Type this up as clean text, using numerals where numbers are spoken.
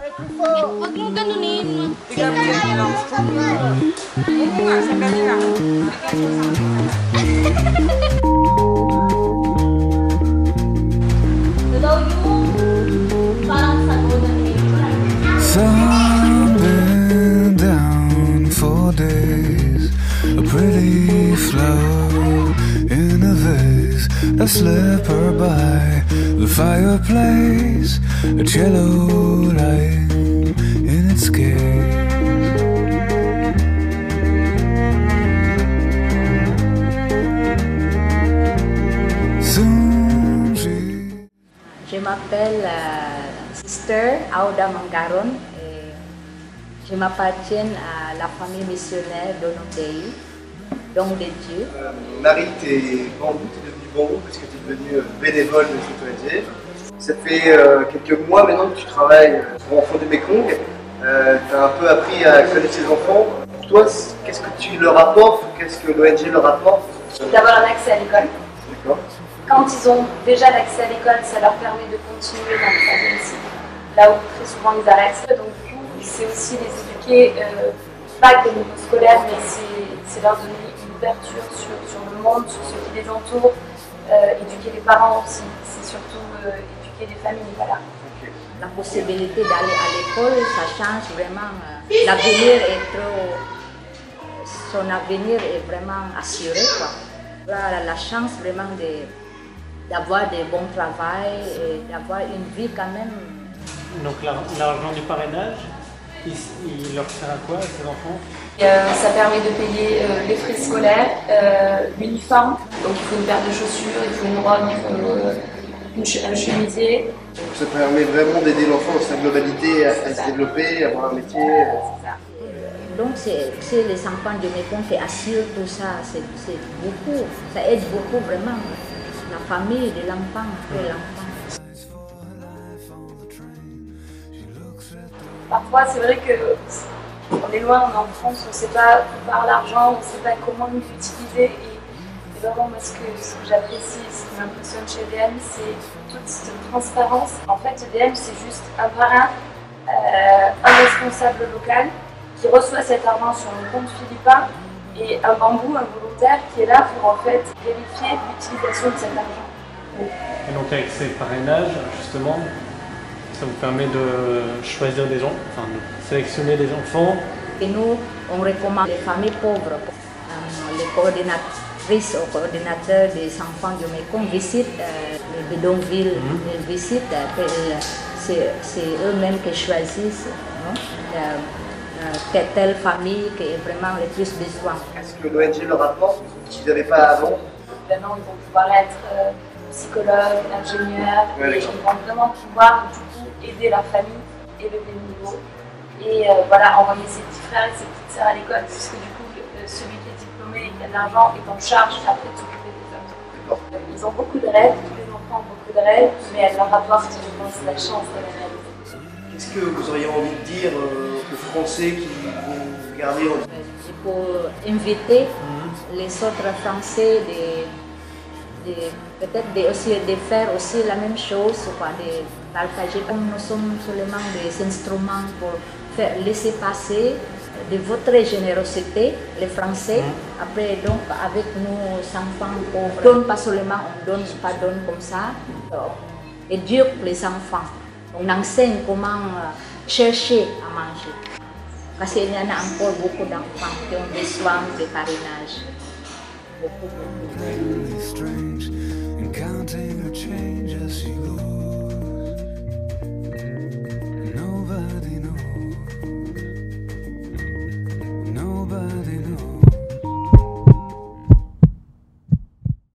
Huwag mong ganunin. Sun been down for days, a pretty flower in a vase, a slipper by the fireplace, a cello lying in its case. Soon Je m'appelle Sister Auda Mangaron et je m'appartiens à la famille missionnaire de nos pays, Don de Dieu. Marie, t'es devenu bambou parce que tu es devenue bénévole de cette ONG. Ça fait quelques mois maintenant que tu travailles pour Enfants du Mékong. Tu as un peu appris à connaître ces enfants. Pour toi, qu'est-ce que tu leur apportes? Qu'est-ce que l'ONG leur apporte? D'avoir un accès à l'école. D'accord. Quand ils ont déjà l'accès à l'école, ça leur permet de continuer dans le famille aussi, là où très souvent ils arrêtent. Donc du coup, c'est aussi les éduquer, pas que au niveau scolaire, mais c'est leur donner une ouverture sur le monde, sur ce qui les entoure, éduquer les parents aussi, c'est surtout éduquer les familles. Voilà. La possibilité d'aller à l'école, ça change vraiment. L'avenir est son avenir est vraiment assuré, quoi. Voilà, la chance vraiment d'avoir des bons travails et d'avoir une vie quand même. Donc l'argent du parrainage, il leur sert à quoi à ces enfants? Ça permet de payer les frais scolaires, l'uniforme, donc il faut une paire de chaussures, il faut une robe, il faut un chemisier. Donc ça permet vraiment d'aider l'enfant dans sa globalité à se développer, à avoir un métier. C'est ça. Donc c'est les enfants de Mékong qui assurent tout ça, c'est beaucoup, ça aide beaucoup vraiment la famille de l'enfant, après l'enfant. Parfois c'est vrai qu'on est loin, on est en France, on ne sait pas par l'argent, on ne sait pas comment l'utiliser. Et vraiment moi ce que j'apprécie, ce qui m'impressionne chez DM, c'est toute cette transparence. En fait DM c'est juste un parrain, un responsable local qui reçoit cet argent sur un compte philippin et un bambou, un volontaire qui est là pour en fait vérifier l'utilisation de cet argent. Et donc avec ces parrainages, justement, ça vous permet de choisir des gens, enfin de sélectionner des enfants. Et nous, on recommande les familles pauvres. Les coordinatrices ou coordinateurs des enfants du Mékong visitent les bidonvilles, ils visitent, c'est eux-mêmes qui choisissent, telle famille qui est vraiment le plus besoin. Est-ce que l'ONG leur apporte ce qu'ils n'avaient pas avant? Maintenant, ils vont pouvoir être psychologues, ingénieurs, et ils vont vraiment pouvoir du coup aider la famille, élever le niveau et voilà, envoyer ses petits frères et ses petites sœurs à l'école, puisque du coup, celui qui est diplômé, qui a de l'argent, est en charge après de s'occuper des autres. Ils ont beaucoup de rêves, tous les enfants ont beaucoup de rêves, mais elles leur apportent, je pense, la chance de les réaliser. Qu'est-ce que vous auriez envie de dire aux Français qui vont regarder? Il faut inviter les autres Français peut-être aussi de faire aussi la même chose, de partager comme nous sommes seulement des instruments pour faire laisser passer de votre générosité, les Français. Après, donc, avec nos enfants pauvres, donne pas seulement, on donne pas donne comme ça, éduque les enfants. On enseigne comment chercher à manger. Parce qu'il y en a encore beaucoup d'enfants qui ont besoin de parrainage. Beaucoup.